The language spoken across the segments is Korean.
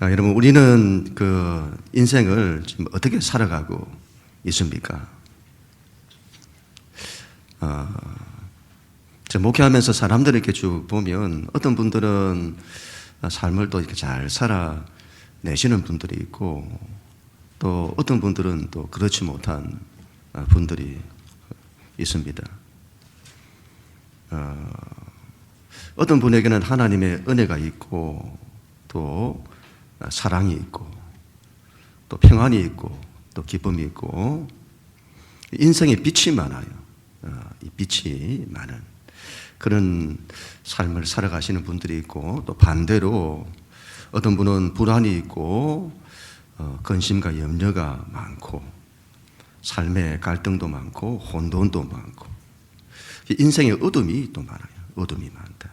여러분, 우리는 그 인생을 지금 어떻게 살아가고 있습니까? 제가 목회하면서 사람들을 이렇게 쭉 보면 어떤 분들은 삶을 또 이렇게 잘 살아내시는 분들이 있고, 또 어떤 분들은 또 그렇지 못한 분들이 있습니다. 어떤 분에게는 하나님의 은혜가 있고, 또 사랑이 있고, 또 평안이 있고, 또 기쁨이 있고, 인생에 빛이 많아요. 이 빛이 많은 그런 삶을 살아가시는 분들이 있고, 또 반대로 어떤 분은 불안이 있고, 근심과 염려가 많고, 삶의 갈등도 많고, 혼돈도 많고, 인생에 어둠이 또 많아요. 어둠이 많다.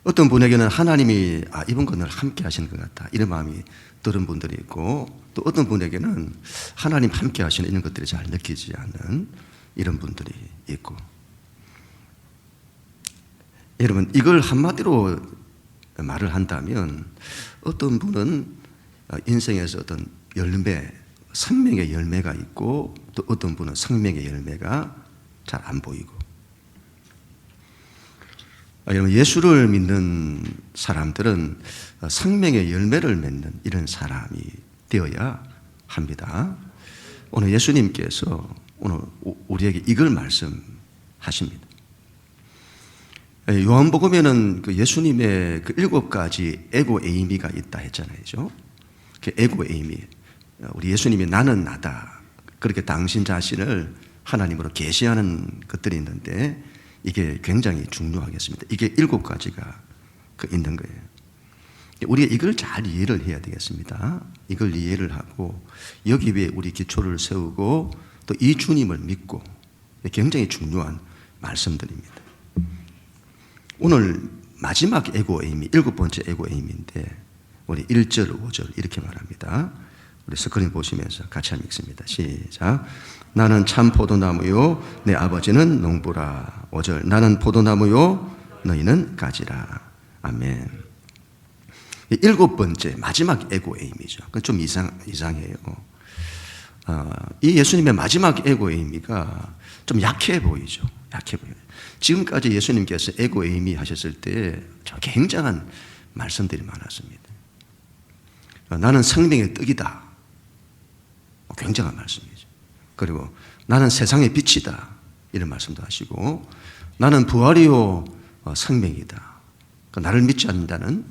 어떤 분에게는 하나님이 이분과 늘 함께 하시는 것 같다, 이런 마음이 들은 분들이 있고, 또 어떤 분에게는 하나님 함께 하시는 이런 것들이 잘 느끼지 않는 이런 분들이 있고. 여러분, 이걸 한마디로 말을 한다면, 어떤 분은 인생에서 어떤 열매, 생명의 열매가 있고, 또 어떤 분은 생명의 열매가 잘 안 보이고. 여러분, 예수를 믿는 사람들은 생명의 열매를 맺는 이런 사람이 되어야 합니다. 오늘 예수님께서 오늘 우리에게 이걸 말씀하십니다. 요한복음에는 그 예수님의 그 7가지 에고 에이미가 있다 했잖아요. 그 에고 에이미, 우리 예수님이 나는 나다, 그렇게 당신 자신을 하나님으로 계시하는 것들이 있는데, 이게 굉장히 중요하겠습니다. 이게 7가지가 있는 거예요. 우리가 이걸 잘 이해를 해야 되겠습니다. 이걸 이해를 하고 여기 위에 우리 기초를 세우고 또 이 주님을 믿고, 굉장히 중요한 말씀들입니다. 오늘 마지막 에고 에이미, 7번째 에고 에이미인데, 우리 1절, 5절 이렇게 말합니다. 우리 스크린 보시면서 같이 한번 읽습니다. 시작. 나는 참 포도나무요, 내 아버지는 농부라. 5절. 나는 포도나무요, 너희는 가지라. 아멘. 7번째 마지막 에고 에이미죠. 그건 좀 이상해요. 이 예수님의 마지막 에고 에이미가 좀 약해 보이죠. 약해 보여요. 지금까지 예수님께서 에고 에이미 하셨을 때 굉장한 말씀들이 많았습니다. 나는 생명의 떡이다, 굉장한 말씀이죠. 그리고 나는 세상의 빛이다, 이런 말씀도 하시고, 나는 부활이요 생명이다, 나를 믿지 않는다는,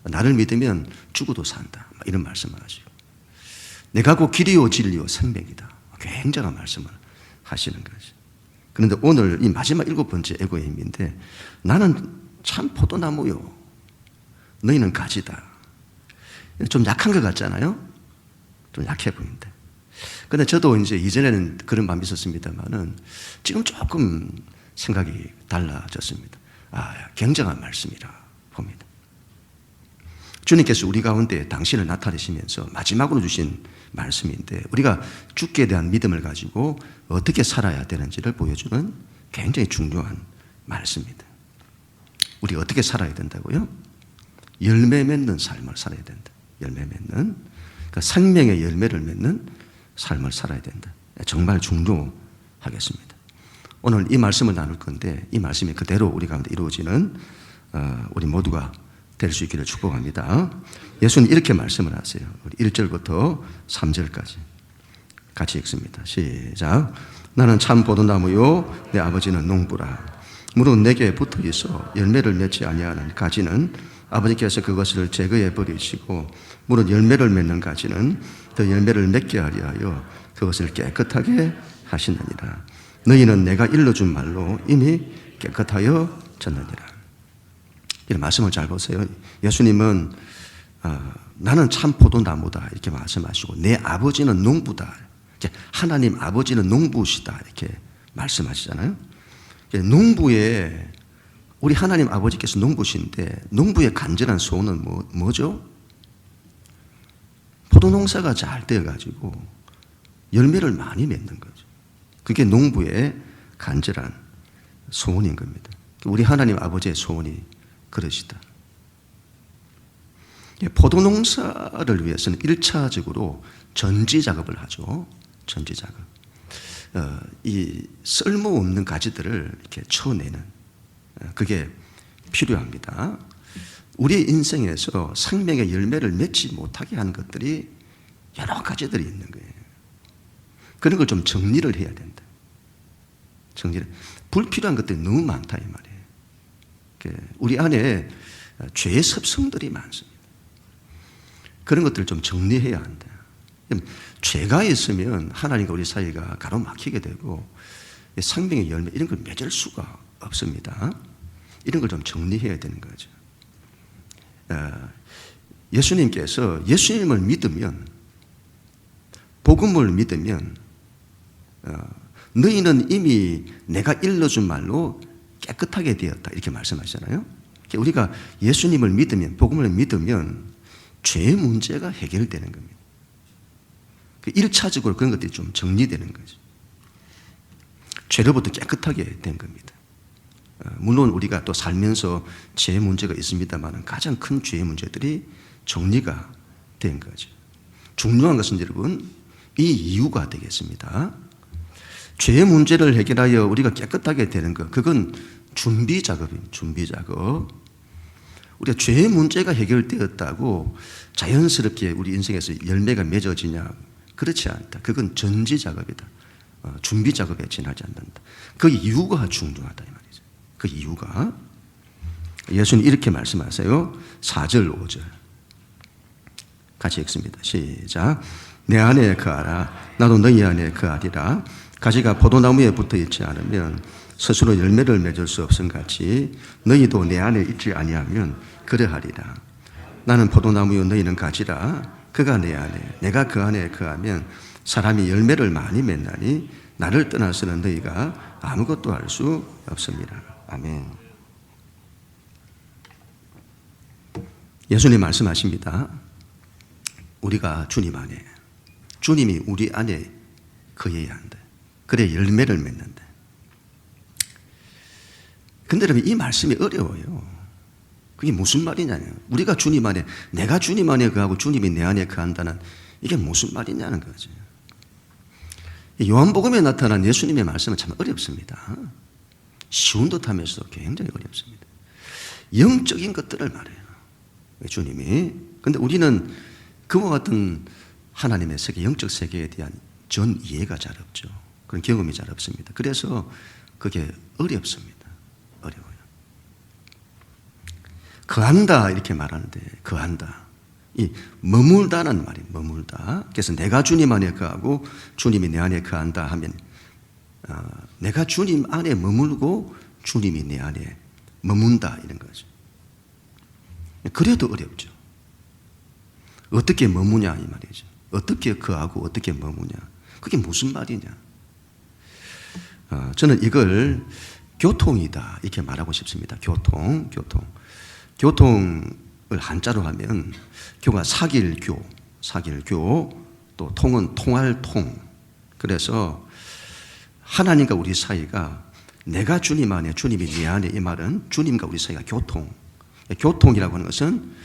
나를 믿으면 죽어도 산다, 이런 말씀을 하시고, 내가 곧 길이요 진리요 생명이다, 굉장한 말씀을 하시는 거죠. 그런데 오늘 이 마지막 7번째 에고임인데, 나는 참 포도나무요, 너희는 가지다. 좀 약한 것 같잖아요. 좀 약해 보인다. 근데 저도 이제 이전에는 그런 마음이 있었습니다만은 지금 조금 생각이 달라졌습니다. 굉장한 말씀이라 봅니다. 주님께서 우리 가운데 당신을 나타내시면서 마지막으로 주신 말씀인데, 우리가 죽기에 대한 믿음을 가지고 어떻게 살아야 되는지를 보여주는 굉장히 중요한 말씀입니다. 우리 어떻게 살아야 된다고요? 열매 맺는 삶을 살아야 된다. 열매 맺는, 그러니까 생명의 열매를 맺는 삶을 살아야 된다. 정말 중요하겠습니다. 오늘 이 말씀을 나눌 건데, 이 말씀이 그대로 우리 가운데 이루어지는 우리 모두가 될 수 있기를 축복합니다. 예수는 이렇게 말씀을 하세요. 우리 1절부터 3절까지 같이 읽습니다. 시작. 나는 참 포도나무요, 내 아버지는 농부라. 무릇 내게 붙어 있어 열매를 맺지 아니하는 가지는 아버지께서 그것을 제거해 버리시고, 무릇 열매를 맺는 가지는 더 열매를 맺게 하려 하여 그것을 깨끗하게 하시느니라. 너희는 내가 일러준 말로 이미 깨끗하여졌느니라. 이런 말씀을 잘 보세요. 예수님은 나는 참 포도나무다, 이렇게 말씀하시고, 내 아버지는 농부다, 하나님 아버지는 농부시다, 이렇게 말씀하시잖아요. 농부의, 우리 하나님 아버지께서 농부신데, 농부의 간절한 소원은 뭐죠? 포도농사가 잘 되어가지고 열매를 많이 맺는 거죠. 그게 농부의 간절한 소원인 겁니다. 우리 하나님 아버지의 소원이 그러시다. 포도 농사를 위해서는 1차적으로 전지 작업을 하죠. 전지 작업. 이 쓸모없는 가지들을 이렇게 쳐내는 그게 필요합니다. 우리의 인생에서 생명의 열매를 맺지 못하게 하는 것들이 여러 가지들이 있는 거예요. 그런 걸 좀 정리를 해야 된다. 정리를. 불필요한 것들이 너무 많다 이 말이에요. 우리 안에 죄의 습성들이 많습니다. 그런 것들을 좀 정리해야 한다. 죄가 있으면 하나님과 우리 사이가 가로막히게 되고 생명의 열매 이런 걸 맺을 수가 없습니다. 이런 걸 좀 정리해야 되는 거죠. 예수님께서 예수님을 믿으면, 복음을 믿으면 너희는 이미 내가 일러준 말로 깨끗하게 되었다 이렇게 말씀하시잖아요. 우리가 예수님을 믿으면, 복음을 믿으면 죄의 문제가 해결되는 겁니다. 1차적으로 그런 것들이 좀 정리되는 거죠. 죄로부터 깨끗하게 된 겁니다. 물론 우리가 또 살면서 죄의 문제가 있습니다만 가장 큰 죄의 문제들이 정리가 된 거죠. 중요한 것은 여러분 이 이유가 되겠습니다. 죄의 문제를 해결하여 우리가 깨끗하게 되는 것, 그건 준비 작업입니다. 준비 작업. 우리가 죄의 문제가 해결되었다고 자연스럽게 우리 인생에서 열매가 맺어지냐? 그렇지 않다. 그건 전지 작업이다. 준비 작업에 지나지 않는다. 그 이유가 중요하다 이 말이죠. 그 이유가 예수님 이렇게 말씀하세요. 4절 5절 같이 읽습니다. 시작. 내 안에 거하라. 나도 너희 안에 거하리라. 가지가 포도나무에 붙어 있지 않으면 스스로 열매를 맺을 수 없음 같이 너희도 내 안에 있지 아니하면 그러하리라. 나는 포도나무요 너희는 가지라. 그가 내 안에 내가 그 안에 거하면 사람이 열매를 많이 맺나니 나를 떠나서는 너희가 아무것도 할 수 없습니다. 아멘. 예수님 말씀하십니다. 우리가 주님 안에, 주님이 우리 안에 거해야 한다. 그래 열매를 맺는다. 근데 여러분 이 말씀이 어려워요. 그게 무슨 말이냐요. 우리가 주님 안에, 내가 주님 안에 거하고 주님이 내 안에 거한다는 이게 무슨 말이냐는 거죠. 요한복음에 나타난 예수님의 말씀은 참 어렵습니다. 쉬운 듯하면서도 굉장히 어렵습니다. 영적인 것들을 말해요. 주님이. 근데 우리는 그와 같은 하나님의 세계, 영적 세계에 대한 전 이해가 잘 없죠. 그런 경험이 잘 없습니다. 그래서 그게 어렵습니다. 어려워요. 거한다 이렇게 말하는데 거한다. 이 머물다는 말이 머물다. 그래서 내가 주님 안에 거하고 주님이 내 안에 거한다 하면 내가 주님 안에 머물고 주님이 내 안에 머문다 이런 거죠. 그래도 어렵죠. 어떻게 머무냐 이 말이죠. 어떻게 거하고 어떻게 머무냐. 그게 무슨 말이냐. 저는 이걸 교통이다 이렇게 말하고 싶습니다. 교통을 한자로 하면 교가 사길교, 또 통은 통할 통. 그래서 하나님과 우리 사이가 내가 주님 안에 주님이 내 안에 이 말은 주님과 우리 사이가 교통이라고 하는 것은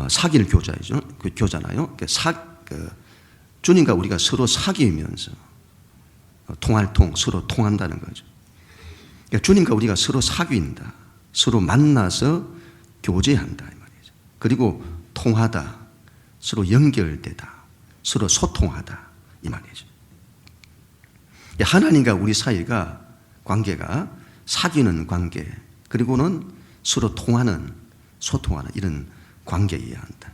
사길교자이죠. 그 교잖아요. 주님과 우리가 서로 사귀면서 통할 통, 서로 통한다는 거죠. 주님과 우리가 서로 사귄다, 서로 만나서 교제한다 이 말이죠. 그리고 통하다, 서로 연결되다, 서로 소통하다 이 말이죠. 하나님과 우리 사이가 관계가 사귀는 관계, 그리고는 서로 통하는, 소통하는 이런 관계이어야 한다.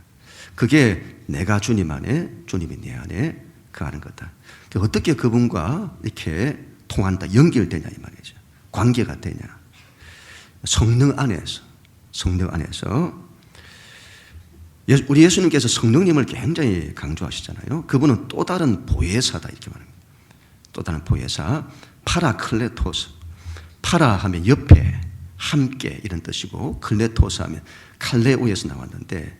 그게 내가 주님 안에, 주님이 내 안에 거하는 거다. 어떻게 그분과 이렇게 통한다, 연결되냐 이 말이죠. 관계가 되냐. 성령 안에서. 우리 예수님께서 성령님을 굉장히 강조하시잖아요. 그분은 또 다른 보혜사다 이렇게 말합니다. 또 다른 보혜사, 파라클레토스. 파라 하면 옆에, 함께 이런 뜻이고, 클레토스 하면 칼레오에서 나왔는데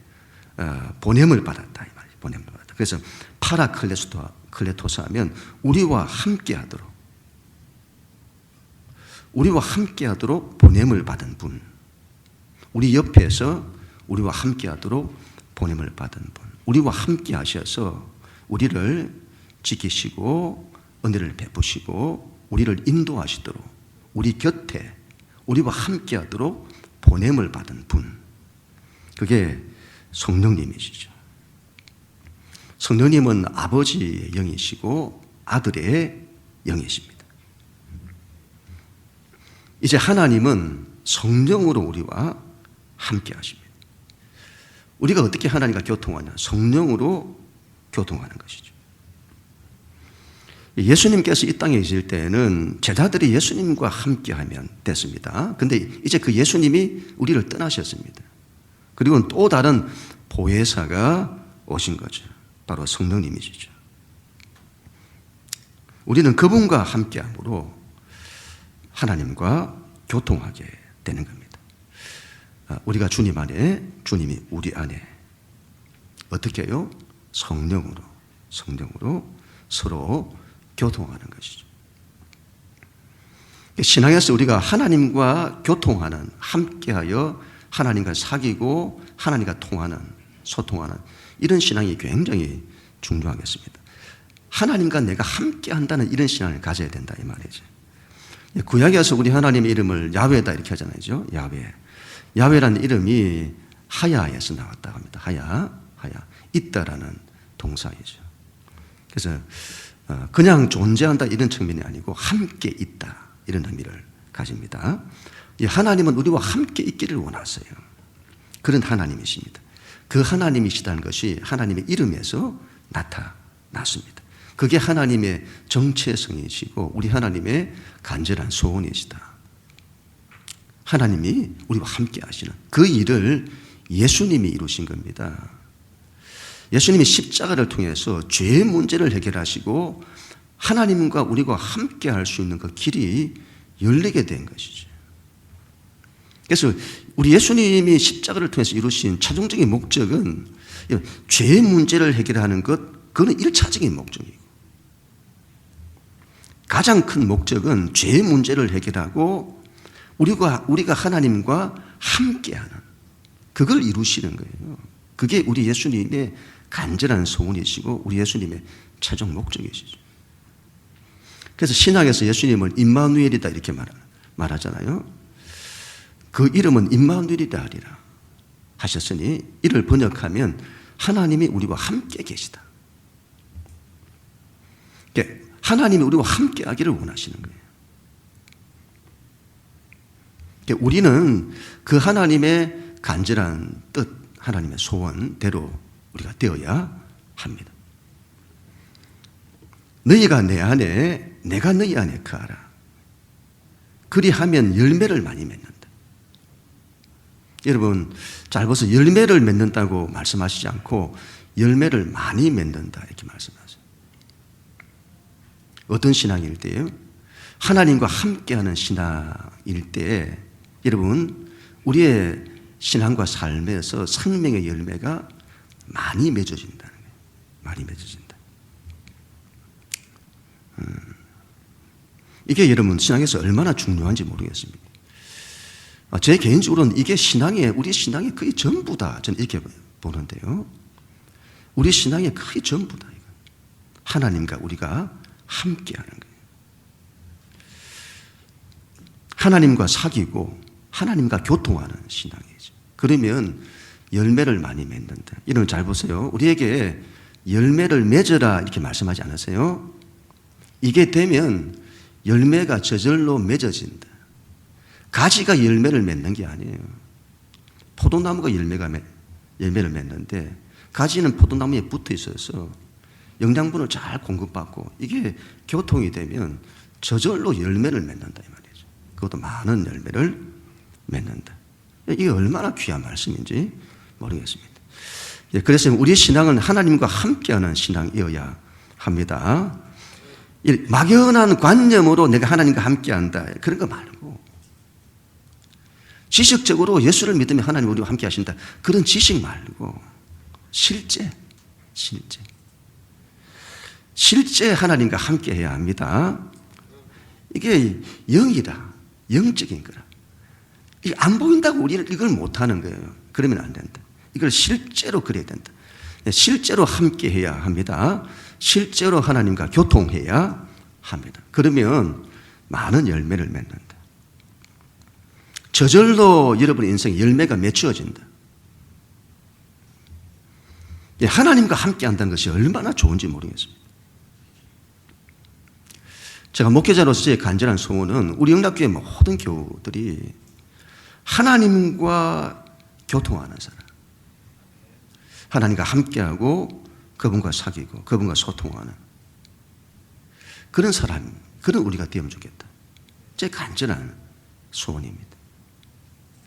보냄을 받았다 이 말이에요. 보냄을 받았다. 그래서 파라클레토스 하면 우리와 함께하도록 보냄을 받은 분. 우리 옆에서 우리와 함께하도록 보냄을 받은 분, 우리와 함께 하셔서 우리를 지키시고 은혜를 베푸시고 우리를 인도하시도록 우리 곁에 우리와 함께 하도록 보냄을 받은 분, 그게 성령님이시죠. 성령님은 아버지의 영이시고 아들의 영이십니다. 이제 하나님은 성령으로 우리와 함께 하십니다. 우리가 어떻게 하나님과 교통하냐? 성령으로 교통하는 것이죠. 예수님께서 이 땅에 계실 때는 제자들이 예수님과 함께 하면 됐습니다. 그런데 이제 그 예수님이 우리를 떠나셨습니다. 그리고 또 다른 보혜사가 오신 거죠. 바로 성령님이시죠. 우리는 그분과 함께함으로 하나님과 교통하게 되는 겁니다. 우리가 주님 안에, 주님이 우리 안에 어떻게 해요? 성령으로 서로 교통하는 것이죠. 신앙에서 우리가 하나님과 교통하는, 함께하여 하나님과 사귀고 하나님과 통하는, 소통하는 이런 신앙이 굉장히 중요하겠습니다. 하나님과 내가 함께한다는 이런 신앙을 가져야 된다 이 말이죠. 구약에서 우리 하나님의 이름을 야훼다 이렇게 하잖아요. 야훼. 야훼라는 이름이 하야에서 나왔다고 합니다. 하야. 있다라는 동사이죠. 그래서 그냥 존재한다 이런 측면이 아니고 함께 있다 이런 의미를 가집니다. 하나님은 우리와 함께 있기를 원하세요. 그런 하나님이십니다. 그 하나님이시다는 것이 하나님의 이름에서 나타났습니다. 그게 하나님의 정체성이시고 우리 하나님의 간절한 소원이시다. 하나님이 우리와 함께 하시는 그 일을 예수님이 이루신 겁니다. 예수님이 십자가를 통해서 죄의 문제를 해결하시고 하나님과 우리가 함께 할 수 있는 그 길이 열리게 된 것이죠. 그래서 우리 예수님이 십자가를 통해서 이루신 최종적인 목적은 죄의 문제를 해결하는 것, 그건 1차적인 목적이고 가장 큰 목적은 죄의 문제를 해결하고 우리가 하나님과 함께하는 그걸 이루시는 거예요. 그게 우리 예수님의 간절한 소원이시고 우리 예수님의 최종 목적이시죠. 그래서 신학에서 예수님을 임마누엘이다 이렇게 말하잖아요. 그 이름은 임마누엘이다 하리라 하셨으니 이를 번역하면 하나님이 우리와 함께 계시다. 하나님이 우리와 함께 하기를 원하시는 거예요. 우리는 그 하나님의 간절한 뜻, 하나님의 소원대로 우리가 되어야 합니다. 너희가 내 안에, 내가 너희 안에 거하라. 그리하면 열매를 많이 맺는다. 여러분 잘 보세요. 열매를 맺는다고 말씀하시지 않고 열매를 많이 맺는다 이렇게 말씀하세요. 어떤 신앙일 때요? 하나님과 함께하는 신앙일 때 여러분 우리의 신앙과 삶에서 생명의 열매가 많이 맺어진다는 거예요. 많이 맺어진다. 이게 여러분 신앙에서 얼마나 중요한지 모르겠습니다. 제 개인적으로는 이게 우리 신앙의 거의 전부다. 저는 이렇게 보는데요. 우리 신앙의 거의 전부다. 하나님과 우리가 함께하는 거예요. 하나님과 사귀고 하나님과 교통하는 신앙이죠. 그러면 열매를 많이 맺는다. 이런 잘 보세요. 우리에게 열매를 맺어라 이렇게 말씀하지 않으세요? 이게 되면 열매가 저절로 맺어진다. 가지가 열매를 맺는 게 아니에요. 포도나무가 열매를 맺는데 가지는 포도나무에 붙어 있어서 영양분을 잘 공급받고 이게 교통이 되면 저절로 열매를 맺는다 이 말이죠. 그것도 많은 열매를 맺는다. 이게 얼마나 귀한 말씀인지 모르겠습니다. 그래서 우리 신앙은 하나님과 함께하는 신앙이어야 합니다. 막연한 관념으로 내가 하나님과 함께한다 그런 거 말고 지식적으로 예수를 믿으면 하나님 우리와 함께 하신다 그런 지식 말고 실제 하나님과 함께 해야 합니다. 이게 영이다. 영적인 거라. 이게 안 보인다고 우리는 이걸 못하는 거예요. 그러면 안 된다. 이걸 실제로 그래야 된다. 실제로 함께 해야 합니다. 실제로 하나님과 교통해야 합니다. 그러면 많은 열매를 맺는다. 저절로 여러분의 인생에 열매가 맺혀진다. 하나님과 함께 한다는 것이 얼마나 좋은지 모르겠습니다. 제가 목회자로서의 간절한 소원은 우리 영락교회 모든 교우들이 하나님과 교통하는 사람, 하나님과 함께하고 그분과 사귀고 그분과 소통하는 그런 사람, 그런 우리가 되면 좋겠다. 제 간절한 소원입니다.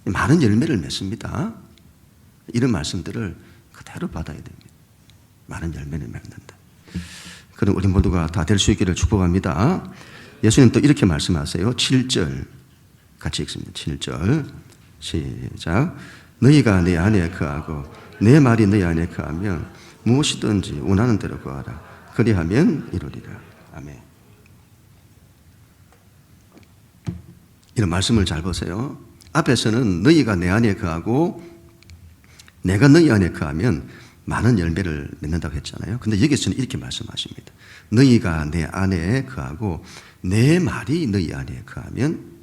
많은 열매를 맺습니다. 이런 말씀들을 그대로 받아야 됩니다. 많은 열매를 맺는다. 그럼 우리 모두가 다 될 수 있기를 축복합니다. 예수님 또 이렇게 말씀하세요. 7절 같이 읽습니다. 7절 시작. 너희가 내 안에 거하고 내 말이 너희 안에 거하면 무엇이든지 원하는 대로 구하라. 그리하면 이루리라. 아멘. 이런 말씀을 잘 보세요. 앞에서는 너희가 내 안에 거하고 내가 너희 안에 거하면 많은 열매를 맺는다고 했잖아요. 근데 여기서는 이렇게 말씀하십니다. 너희가 내 안에 거하고 내 말이 너희 안에 거하면,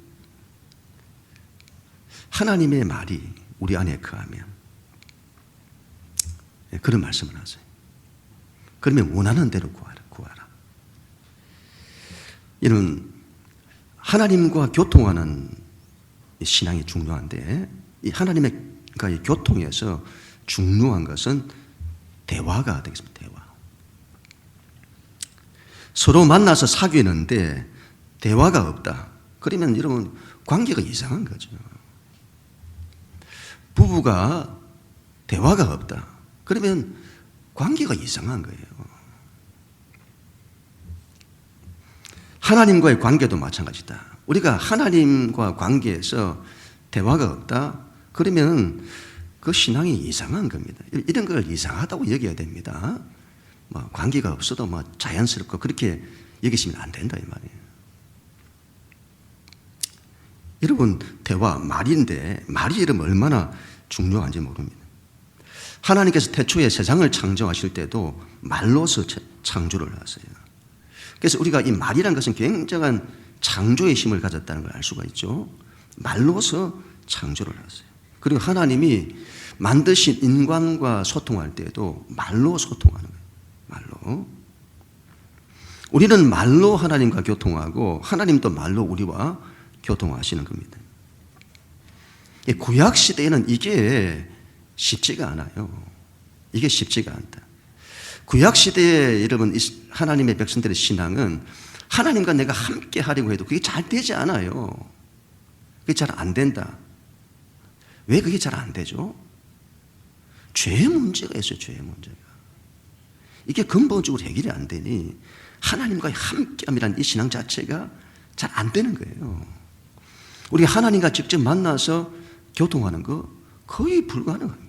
하나님의 말이 우리 안에 거하면, 그런 말씀을 하세요. 그러면 원하는 대로 구하라. 이런 하나님과 교통하는 신앙이 중요한데, 이 하나님과의 교통에서 중요한 것은 대화가 되겠습니다. 대화. 서로 만나서 사귀는데 대화가 없다. 그러면 여러분 관계가 이상한 거죠. 부부가 대화가 없다. 그러면 관계가 이상한 거예요. 하나님과의 관계도 마찬가지다. 우리가 하나님과 관계에서 대화가 없다. 그러면 그 신앙이 이상한 겁니다. 이런 걸 이상하다고 여겨야 됩니다. 관계가 없어도 자연스럽고 그렇게 여기시면 안 된다 이 말이에요. 여러분 대화 말인데 말이 여러분 얼마나 중요한지 모릅니다. 하나님께서 태초에 세상을 창조하실 때도 말로서 창조를 하세요. 그래서 우리가 이 말이라는 것은 굉장한 창조의 힘을 가졌다는 걸 알 수가 있죠. 말로서 창조를 하세요. 그리고 하나님이 만드신 인간과 소통할 때도 말로 소통하는 거예요. 말로. 우리는 말로 하나님과 교통하고 하나님도 말로 우리와 교통하시는 겁니다. 구약 시대에는 이게 쉽지가 않아요. 이게 쉽지가 않다. 구약 시대에 여러분 하나님의 백성들의 신앙은 하나님과 내가 함께 하려고 해도 그게 잘 되지 않아요. 그게 잘 안 된다. 왜 그게 잘 안 되죠? 죄의 문제가 있어요. 죄의 문제가. 이게 근본적으로 해결이 안 되니 하나님과의 함께함이라는 이 신앙 자체가 잘 안 되는 거예요. 우리가 하나님과 직접 만나서 교통하는 거 거의 불가능합니다.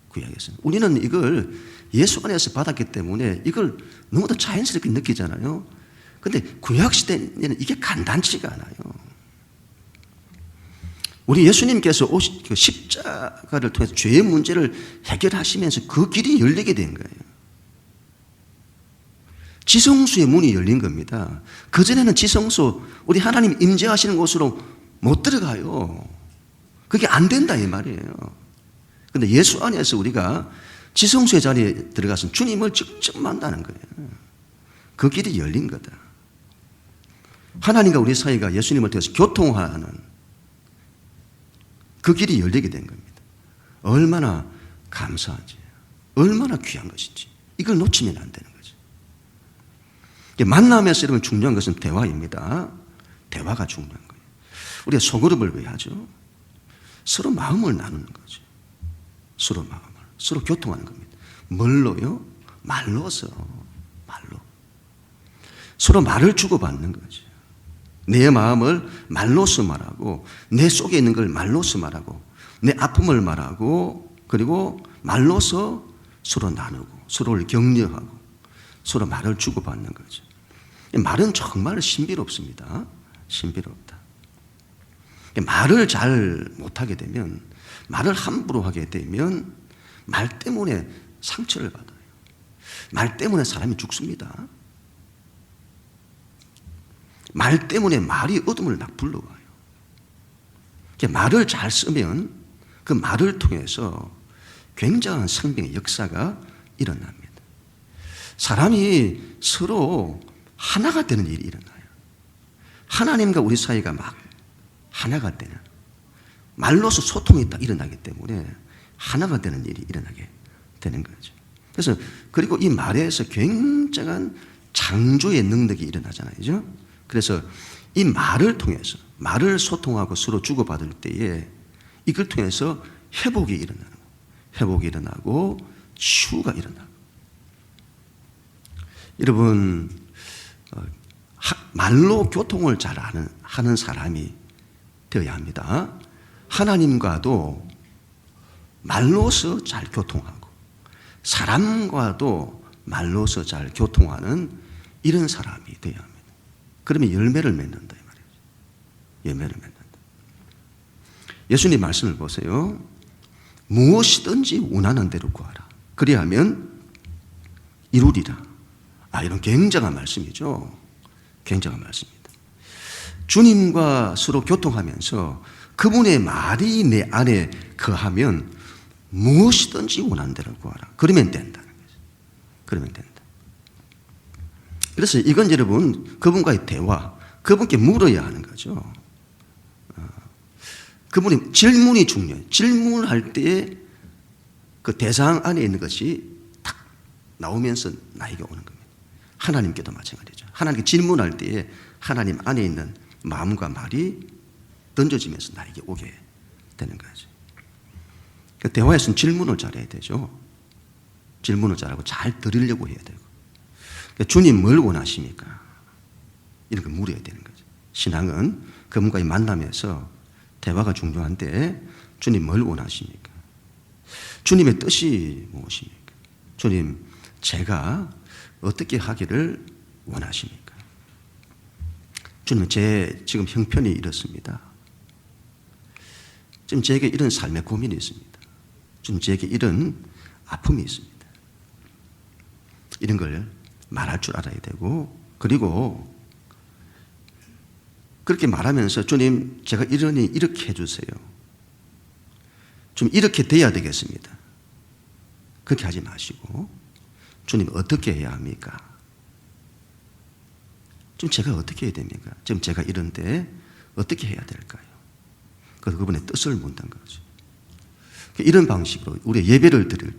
구약에서는. 우리는 이걸 예수 안에서 받았기 때문에 이걸 너무도 자연스럽게 느끼잖아요. 근데 구약 시대에는 이게 간단치가 않아요. 우리 예수님께서 오신 그 십자가를 통해서 죄의 문제를 해결하시면서 그 길이 열리게 된 거예요. 지성소의 문이 열린 겁니다. 그전에는 지성소, 우리 하나님 임재하시는 곳으로 못 들어가요. 그게 안 된다 이 말이에요. 근데 예수 안에서 우리가 지성소의 자리에 들어가서 주님을 직접 만나는 거예요. 그 길이 열린 거다. 하나님과 우리 사이가 예수님을 통해서 교통하는 그 길이 열리게 된 겁니다. 얼마나 감사한지, 얼마나 귀한 것인지 이걸 놓치면 안 되는 거죠. 만남에서 여러분 중요한 것은 대화입니다. 대화가 중요한 거예요. 우리가 소그룹을 왜 하죠? 서로 마음을 나누는 거죠. 서로 마음을, 서로 교통하는 겁니다. 뭘로요? 말로서, 말로. 서로 말을 주고받는 거죠. 내 마음을 말로서 말하고, 내 속에 있는 걸 말로서 말하고, 내 아픔을 말하고, 그리고 말로서 서로 나누고, 서로를 격려하고, 서로 말을 주고받는 거죠. 말은 정말 신비롭습니다. 신비롭다. 말을 잘 못하게 되면, 말을 함부로 하게 되면 말 때문에 상처를 받아요. 말 때문에 사람이 죽습니다. 말 때문에 말이 어둠을 막 불러와요. 말을 잘 쓰면 그 말을 통해서 굉장한 생명의 역사가 일어납니다. 사람이 서로 하나가 되는 일이 일어나요. 하나님과 우리 사이가 막 하나가 되는, 말로서 소통이 딱 일어나기 때문에 하나가 되는 일이 일어나게 되는 거죠. 그래서 그리고 이 말에서 굉장한 창조의 능력이 일어나잖아요. 그죠? 그래서 이 말을 통해서, 말을 소통하고 서로 주고받을 때에 이걸 통해서 회복이 일어나는 거예요. 회복이 일어나고 치유가 일어나고. 여러분, 말로 교통을 잘 하는 사람이 되어야 합니다. 하나님과도 말로서 잘 교통하고 사람과도 말로서 잘 교통하는 이런 사람이 되어야 합니다. 그러면 열매를 맺는다 이 말이에요. 열매를 맺는다. 예수님 말씀을 보세요. 무엇이든지 원하는 대로 구하라. 그리하면 이루리라. 이런 굉장한 말씀이죠. 굉장한 말씀입니다. 주님과 서로 교통하면서 그분의 말이 내 안에 거하면 무엇이든지 원하는 대로 구하라. 그러면 된다는 거죠. 그러면 된다. 그래서 이건 여러분, 그분과의 대화, 그분께 물어야 하는 거죠. 그분이 질문이 중요해요. 질문할 때 그 대상 안에 있는 것이 딱 나오면서 나에게 오는 겁니다. 하나님께도 마찬가지죠. 하나님께 질문할 때에 하나님 안에 있는 마음과 말이 던져지면서 나에게 오게 되는 거죠. 그 대화에서는 질문을 잘해야 되죠. 질문을 잘하고 잘 들으려고 해야 되고. 주님 뭘 원하십니까? 이런 걸 물어야 되는 거죠. 신앙은 그분과의 만남에서 대화가 중요한데 주님 뭘 원하십니까? 주님의 뜻이 무엇입니까? 주님, 제가 어떻게 하기를 원하십니까? 주님, 제 지금 형편이 이렇습니다. 지금 제게 이런 삶의 고민이 있습니다. 지금 제게 이런 아픔이 있습니다. 이런 걸 말할 줄 알아야 되고, 그리고 그렇게 말하면서 주님, 제가 이러니 이렇게 해주세요. 좀 이렇게 돼야 되겠습니다. 그렇게 하지 마시고 주님 어떻게 해야 합니까? 좀 제가 어떻게 해야 됩니까? 지금 제가 이런데 어떻게 해야 될까요? 그래서 그분의 뜻을 묻는 거죠. 이런 방식으로 우리 예배를 드릴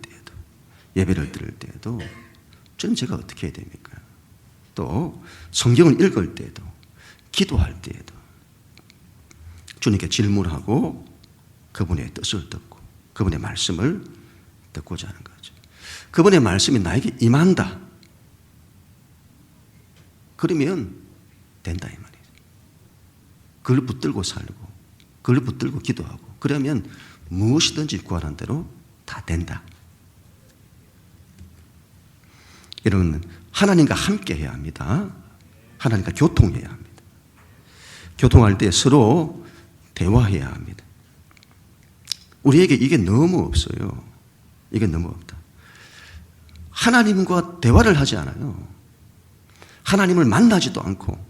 때에도 주님 제가 어떻게 해야 됩니까? 또 성경을 읽을 때에도 기도할 때에도 주님께 질문하고 그분의 뜻을 듣고 그분의 말씀을 듣고자 하는 거죠. 그분의 말씀이 나에게 임한다. 그러면 된다 이 말이에요. 그걸 붙들고 살고 그걸 붙들고 기도하고 그러면 무엇이든지 구하는 대로 다 된다. 여러분, 하나님과 함께 해야 합니다. 하나님과 교통해야 합니다. 교통할 때 서로 대화해야 합니다. 우리에게 이게 너무 없어요. 이게 너무 없다. 하나님과 대화를 하지 않아요. 하나님을 만나지도 않고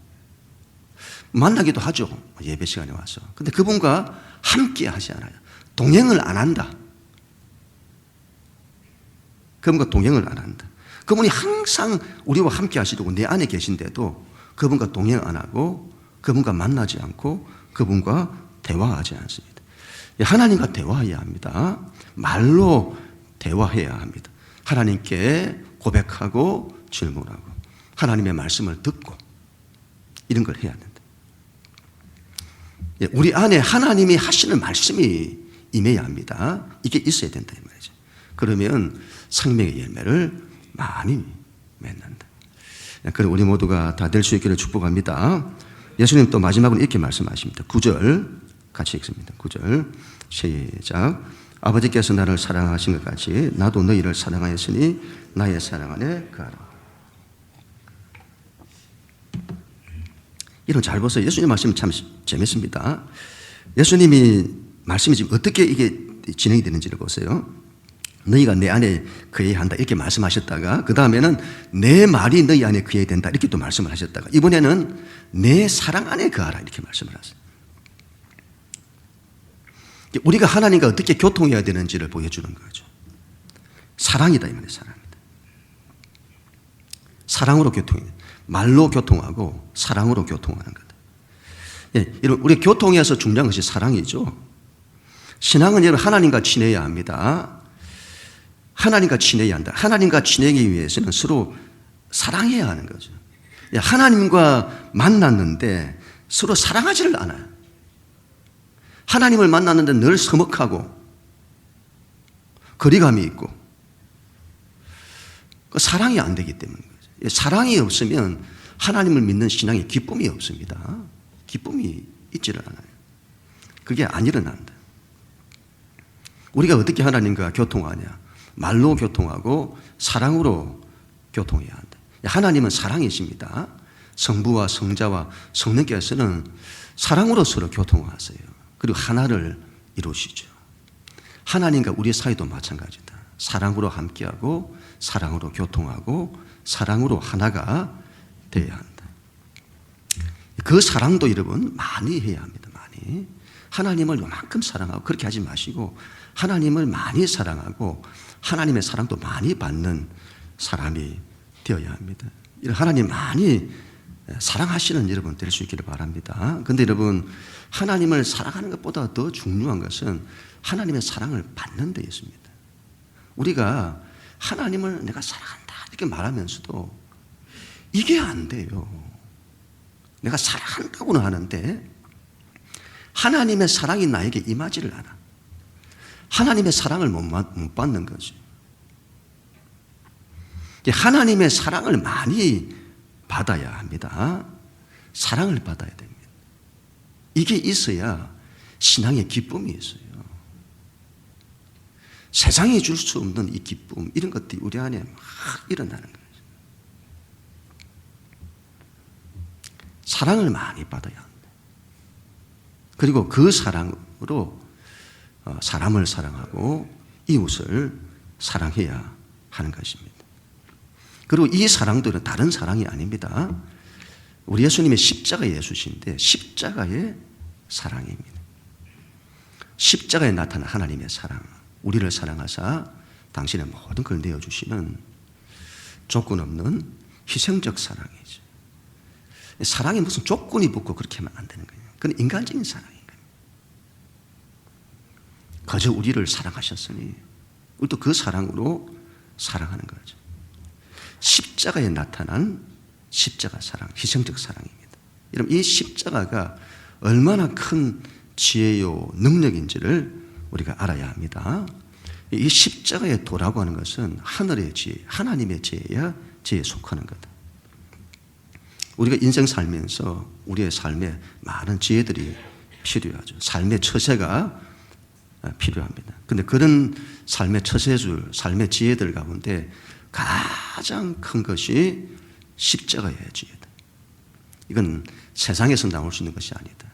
만나기도 하죠. 예배 시간에 와서. 근데 그분과 함께 하지 않아요. 동행을 안 한다. 그분과 동행을 안 한다. 그분이 항상 우리와 함께 하시려고 내 안에 계신데도 그분과 동행 안 하고 그분과 만나지 않고 그분과 대화하지 않습니다. 하나님과 대화해야 합니다. 말로 대화해야 합니다. 하나님께 고백하고 질문하고 하나님의 말씀을 듣고 이런 걸 해야 된다. 우리 안에 하나님이 하시는 말씀이 임해야 합니다. 이게 있어야 된다 이 말이죠. 그러면 생명의 열매를 많이 맺는다. 그럼 우리 모두가 다 될 수 있기를 축복합니다. 예수님 또 마지막으로 이렇게 말씀하십니다. 9절 같이 읽습니다. 9절 시작. 아버지께서 나를 사랑하신 것 같이 나도 너희를 사랑하였으니 나의 사랑 안에 거하라. 이런 잘 보세요. 예수님 말씀이 참 재밌습니다. 예수님이 말씀이 지금 어떻게 이게 진행이 되는지를 보세요. 너희가 내 안에 거해야 한다 이렇게 말씀하셨다가 그 다음에는 내 말이 너희 안에 거해야 된다 이렇게 또 말씀을 하셨다가 이번에는 내 사랑 안에 거하라 이렇게 말씀을 하세요. 우리가 하나님과 어떻게 교통해야 되는지를 보여주는 거죠. 사랑이다 이 말이에요. 사랑이다. 사랑으로 교통해야 돼. 말로 교통하고 사랑으로 교통하는 거다. 예, 우리 교통에서 중요한 것이 사랑이죠. 신앙은 여러분 하나님과 친해야 합니다. 하나님과 친해야 한다. 하나님과 친해지기 위해서는 서로 사랑해야 하는 거죠. 예, 하나님과 만났는데 서로 사랑하지를 않아요. 하나님을 만났는데 늘 서먹하고 거리감이 있고 사랑이 안 되기 때문인 거죠. 예, 사랑이 없으면 하나님을 믿는 신앙에 기쁨이 없습니다. 기쁨이 있지를 않아요. 그게 안 일어난다. 우리가 어떻게 하나님과 교통하냐? 말로 교통하고 사랑으로 교통해야 한다. 하나님은 사랑이십니다. 성부와 성자와 성령께서는 사랑으로 서로 교통하세요. 그리고 하나를 이루시죠. 하나님과 우리 사이도 마찬가지다. 사랑으로 함께하고 사랑으로 교통하고 사랑으로 하나가 되어야 한다. 그 사랑도 여러분 많이 해야 합니다. 많이. 하나님을 요만큼 사랑하고 그렇게 하지 마시고 하나님을 많이 사랑하고 하나님의 사랑도 많이 받는 사람이 되어야 합니다. 하나님 많이 사랑하시는 여러분 될 수 있기를 바랍니다. 그런데 여러분 하나님을 사랑하는 것보다 더 중요한 것은 하나님의 사랑을 받는 데 있습니다. 우리가 하나님을 내가 사랑한다 이렇게 말하면서도 이게 안 돼요. 내가 사랑한다고는 하는데 하나님의 사랑이 나에게 임하지를 않아. 하나님의 사랑을 못 받는 거죠. 하나님의 사랑을 많이 받아야 합니다. 사랑을 받아야 됩니다. 이게 있어야 신앙의 기쁨이 있어요. 세상이 줄 수 없는 이 기쁨, 이런 것들이 우리 안에 막 일어나는 거예요. 사랑을 많이 받아야 합니다. 그리고 그 사랑으로 사람을 사랑하고 이웃을 사랑해야 하는 것입니다. 그리고 이 사랑도 다른 사랑이 아닙니다. 우리 예수님의 십자가 예수신데 십자가의 사랑입니다. 십자가에 나타난 하나님의 사랑, 우리를 사랑하사 당신의 모든 걸 내어주시는 조건 없는 희생적 사랑이죠. 사랑에 무슨 조건이 붙고 그렇게 하면 안 되는 거예요. 그건 인간적인 사랑인 거예요. 거저 우리를 사랑하셨으니 우리도 그 사랑으로 사랑하는 거죠. 십자가에 나타난 십자가 사랑, 희생적 사랑입니다. 여러분 이 십자가가 얼마나 큰 지혜요 능력인지를 우리가 알아야 합니다. 이 십자가의 도라고 하는 것은 하늘의 지혜, 하나님의 지혜야 지혜에 속하는 거다. 우리가 인생 살면서 우리의 삶에 많은 지혜들이 필요하죠. 삶의 처세가 필요합니다. 그런데 그런 삶의 처세줄, 삶의 지혜들 가운데 가장 큰 것이 십자가의 지혜다. 이건 세상에서 나올 수 있는 것이 아니다.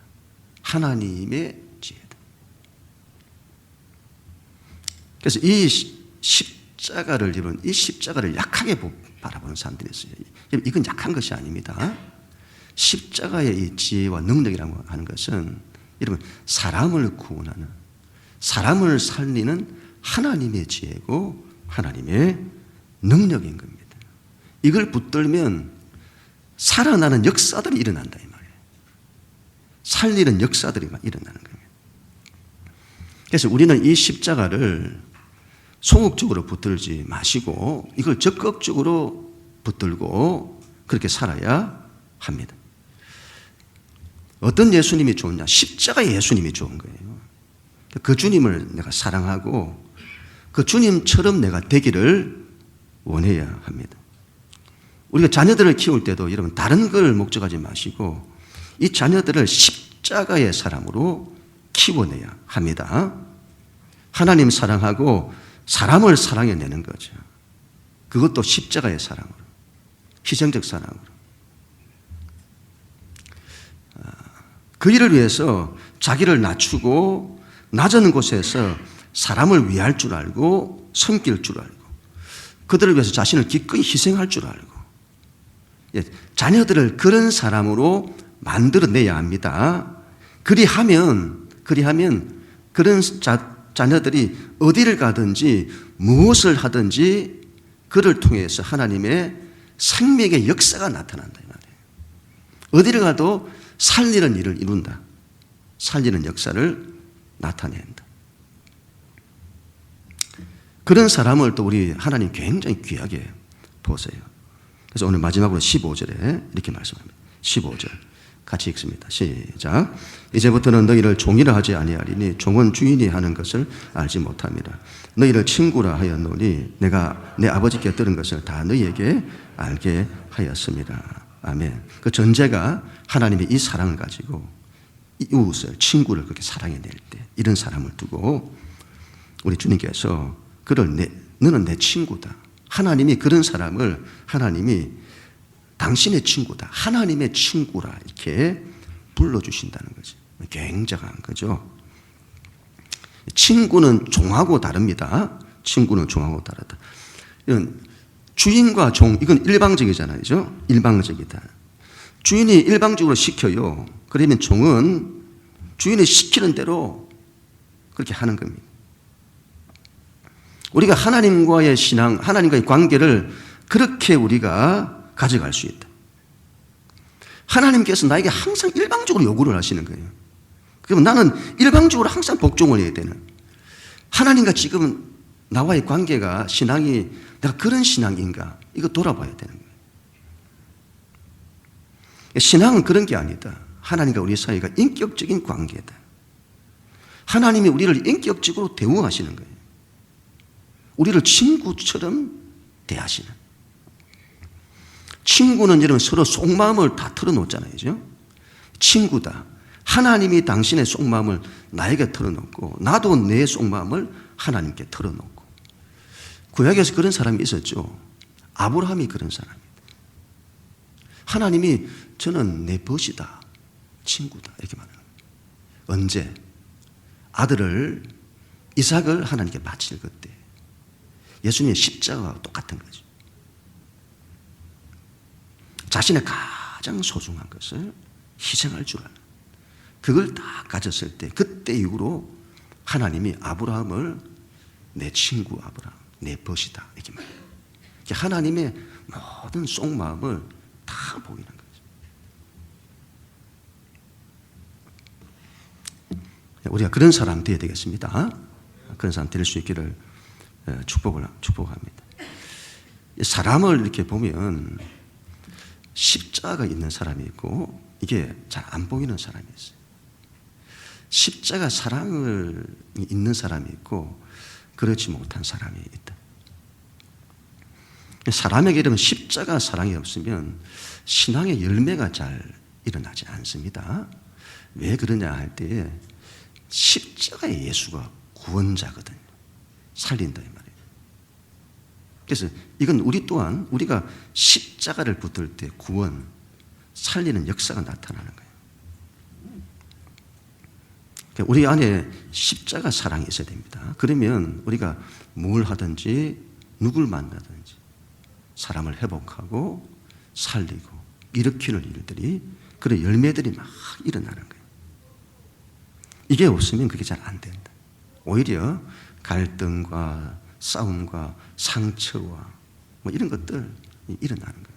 하나님의 지혜다. 그래서 이 십자가를 여러분, 이 십자가를 약하게 바라보는 사람들이 있어요. 이건 약한 것이 아닙니다. 십자가의 이 지혜와 능력이라고 하는 것은 여러분 사람을 구원하는, 사람을 살리는 하나님의 지혜고 하나님의 능력인 겁니다. 이걸 붙들면 살아나는 역사들이 일어난다 이 말이에요. 살리는 역사들이 일어나는 겁니다. 그래서 우리는 이 십자가를 소극적으로 붙들지 마시고 이걸 적극적으로 붙들고 그렇게 살아야 합니다. 어떤 예수님이 좋냐? 십자가의 예수님이 좋은 거예요. 그 주님을 내가 사랑하고 그 주님처럼 내가 되기를 원해야 합니다. 우리가 자녀들을 키울 때도 여러분 다른 걸 목적하지 마시고 이 자녀들을 십자가의 사람으로 키워내야 합니다. 하나님 사랑하고 사람을 사랑해내는 거죠. 그것도 십자가의 사랑으로, 희생적 사랑으로. 그 일을 위해서 자기를 낮추고 낮은 곳에서 사람을 위할 줄 알고 섬길 줄 알고 그들을 위해서 자신을 기꺼이 희생할 줄 알고 자녀들을 그런 사람으로 만들어내야 합니다. 그리하면 그런 자녀들이 어디를 가든지 무엇을 하든지 그를 통해서 하나님의 생명의 역사가 나타난다 이 말이에요. 어디를 가도 살리는 일을 이룬다. 살리는 역사를 나타낸다. 그런 사람을 또 우리 하나님 굉장히 귀하게 보세요. 그래서 오늘 마지막으로 15절에 이렇게 말씀합니다. 15절 같이 읽습니다. 시작. 이제부터는 너희를 종이라 하지 아니하리니 종은 주인이 하는 것을 알지 못합니다. 너희를 친구라 하였노니 내가 내 아버지께 들은 것을 다 너희에게 알게 하였습니다. 아멘. 그 전제가 하나님이 이 사랑을 가지고 이웃을 친구를 그렇게 사랑해낼 때 이런 사람을 두고 우리 주님께서 너는 내 친구다. 하나님이 그런 사람을 하나님이 당신의 친구다. 하나님의 친구라 이렇게 불러주신다는 거죠. 굉장한 거죠. 친구는 종하고 다릅니다. 친구는 종하고 다르다. 이런 주인과 종, 이건 일방적이잖아요. 일방적이다. 주인이 일방적으로 시켜요. 그러면 종은 주인이 시키는 대로 그렇게 하는 겁니다. 우리가 하나님과의 신앙, 하나님과의 관계를 그렇게 우리가 가져갈 수 있다. 하나님께서 나에게 항상 일방적으로 요구를 하시는 거예요. 그러면 나는 일방적으로 항상 복종을 해야 되는. 하나님과 지금 나와의 관계가 신앙이 내가 그런 신앙인가 이거 돌아봐야 되는 거예요. 신앙은 그런 게 아니다. 하나님과 우리 사이가 인격적인 관계다. 하나님이 우리를 인격적으로 대우하시는 거예요. 우리를 친구처럼 대하시는. 친구는 여러분 서로 속마음을 다 털어놓잖아요. 그죠? 친구다. 하나님이 당신의 속마음을 나에게 털어놓고 나도 내 속마음을 하나님께 털어놓고. 구약에서 그런 사람이 있었죠. 아브라함이 그런 사람입니다. 하나님이 저는 내 벗이다. 친구다. 이렇게 말하는 거예요. 언제? 아들을 이삭을 하나님께 바칠 그때. 예수님의 십자가와 똑같은 거죠. 자신의 가장 소중한 것을 희생할 줄 아는 그걸 다 가졌을 때 그때 이후로 하나님이 아브라함을 내 친구 아브라함, 내 벗이다 이렇게 말해요. 하나님의 모든 속마음을 다 보이는 거죠. 우리가 그런 사람 되어야 되겠습니다. 그런 사람 될 수 있기를 축복합니다. 사람을 이렇게 보면 십자가 있는 사람이 있고 이게 잘 안 보이는 사람이 있어요. 십자가 사랑을 있는 사람이 있고 그렇지 못한 사람이 있다. 사람에게 이러면 십자가 사랑이 없으면 신앙의 열매가 잘 일어나지 않습니다. 왜 그러냐 할 때에 십자가의 예수가 구원자거든요. 살린다 이 말이에요. 그래서 이건 우리 또한 우리가 십자가를 붙들 때 구원, 살리는 역사가 나타나는 거예요. 우리 안에 십자가 사랑이 있어야 됩니다. 그러면 우리가 뭘 하든지 누굴 만나든지 사람을 회복하고 살리고 일으키는 일들이 그런 열매들이 막 일어나는 거예요. 이게 없으면 그게 잘 안 된다. 오히려 갈등과 싸움과 상처와 뭐 이런 것들 일어나는 거죠.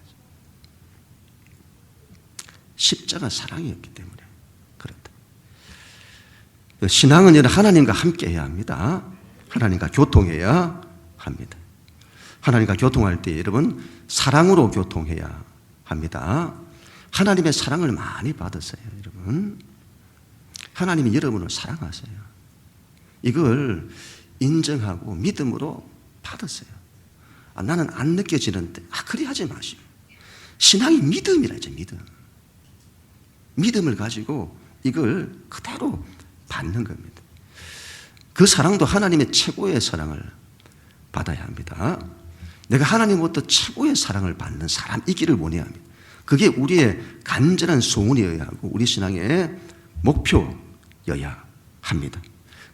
십자가 사랑이 없기 때문에 그렇다. 신앙은 하나님과 함께 해야 합니다. 하나님과 교통해야 합니다. 하나님과 교통할 때 여러분 사랑으로 교통해야 합니다. 하나님의 사랑을 많이 받으세요, 여러분. 하나님이 여러분을 사랑하세요. 이걸 인정하고 믿음으로 받으세요. 나는 안 느껴지는데 그리 하지 마시고 신앙이 믿음이라죠. 믿음을 가지고 이걸 그대로 받는 겁니다. 그 사랑도 하나님의 최고의 사랑을 받아야 합니다. 내가 하나님으로부터 최고의 사랑을 받는 사람이기를 원해야 합니다. 그게 우리의 간절한 소원이어야 하고 우리 신앙의 목표여야 합니다.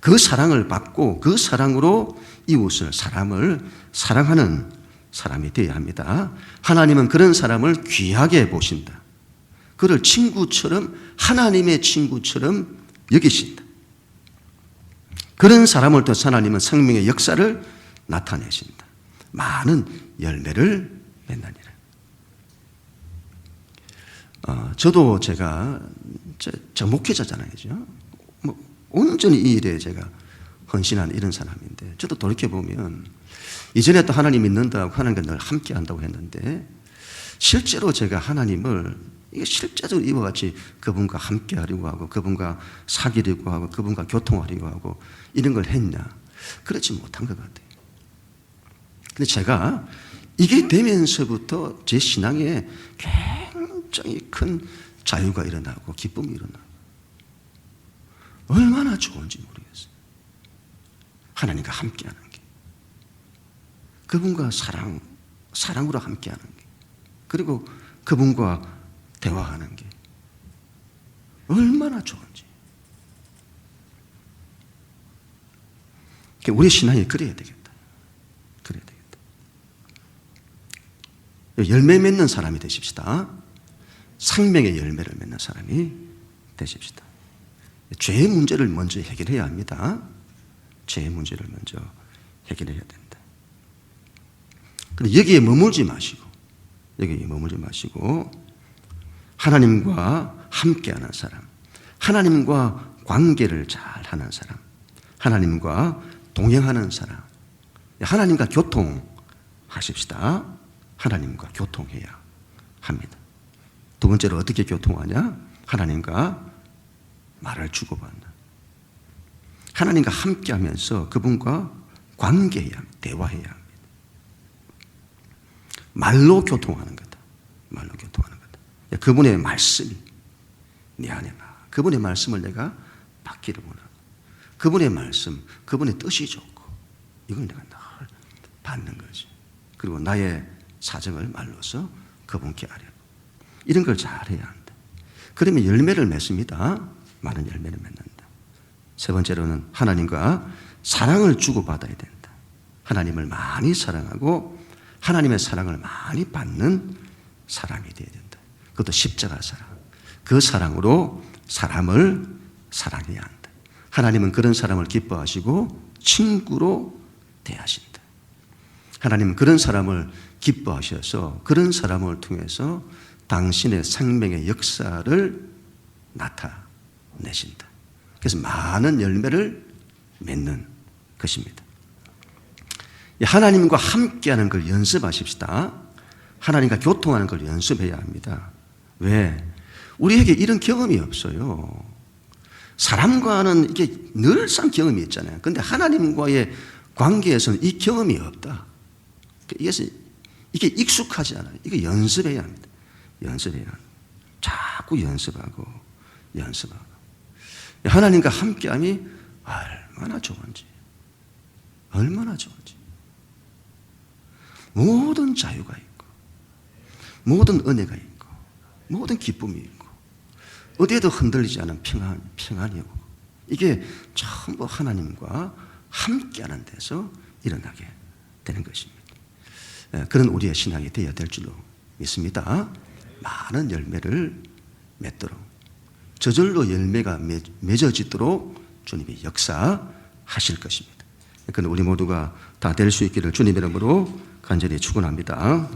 그 사랑을 받고 그 사랑으로 이웃을, 사람을 사랑하는 사람이 되어야 합니다. 하나님은 그런 사람을 귀하게 보신다. 그를 친구처럼, 하나님의 친구처럼 여기신다. 그런 사람을 통해서 하나님은 생명의 역사를 나타내신다. 많은 열매를 맺느니라. 저도 제가 목회자잖아요. 온전히 이 일에 제가 헌신한 이런 사람인데, 저도 돌이켜보면 이전에 또 하나님 믿는다고 하나님과 늘 함께 한다고 했는데, 실제로 제가 하나님을 실제적으로 이와 같이 그분과 함께 하려고 하고 그분과 사귀려고 하고 그분과 교통하려고 하고 이런 걸 했냐? 그렇지 못한 것 같아요. 근데 제가 이게 되면서부터 제 신앙에 굉장히 큰 자유가 일어나고 기쁨이 일어나고, 얼마나 좋은지 모르겠어요. 하나님과 함께하는 게, 그분과 사랑으로 함께하는 게, 그리고 그분과 대화하는 게 얼마나 좋은지. 우리 신앙이 그래야 되겠다. 그래야 되겠다. 열매 맺는 사람이 되십시다. 생명의 열매를 맺는 사람이 되십시다. 죄의 문제를 먼저 해결해야 합니다. 죄의 문제를 먼저 해결해야 된다. 그런데 여기에 머물지 마시고 하나님과 함께하는 사람, 하나님과 관계를 잘 하는 사람, 하나님과 동행하는 사람, 하나님과 교통하십시다. 하나님과 교통해야 합니다. 두 번째로 어떻게 교통하냐? 하나님과 말을 주고받는다. 하나님과 함께하면서 그분과 관계해야 합니다. 대화해야 합니다. 말로 교통하는 거다. 말로 교통하는 거다. 그분의 말씀이 내 안에 나. 그분의 말씀을 내가 받기를 원하고, 그분의 말씀, 그분의 뜻이 좋고, 이걸 내가 늘 받는 거지. 그리고 나의 사정을 말로서 그분께 아뢰고, 이런 걸 잘해야 한다. 그러면 열매를 맺습니다. 많은 열매를 맺는다. 세 번째로는 하나님과 사랑을 주고받아야 된다. 하나님을 많이 사랑하고 하나님의 사랑을 많이 받는 사람이 되어야 된다. 그것도 십자가 사랑. 그 사랑으로 사람을 사랑해야 한다. 하나님은 그런 사람을 기뻐하시고 친구로 대하신다. 하나님은 그런 사람을 기뻐하셔서 그런 사람을 통해서 당신의 생명의 역사를 나타내신다. 그래서 많은 열매를 맺는 것입니다. 하나님과 함께하는 걸 연습하십시다. 하나님과 교통하는 걸 연습해야 합니다. 왜? 우리에게 이런 경험이 없어요. 사람과는 이게 늘상 경험이 있잖아요. 그런데 하나님과의 관계에서는 이 경험이 없다. 이게 익숙하지 않아요. 이거 연습해야 합니다. 연습해야 합니다. 자꾸 연습하고. 하나님과 함께함이 얼마나 좋은지. 모든 자유가 있고, 모든 은혜가 있고, 모든 기쁨이 있고, 어디에도 흔들리지 않은 평안이 오고, 이게 전부 하나님과 함께하는 데서 일어나게 되는 것입니다. 그런 우리의 신앙이 되어야 될 줄로 믿습니다. 많은 열매를 맺도록, 저절로 열매가 맺어지도록 주님이 역사하실 것입니다. 그러나 우리 모두가 다 될 수 있기를 주님의 이름으로 간절히 축원합니다.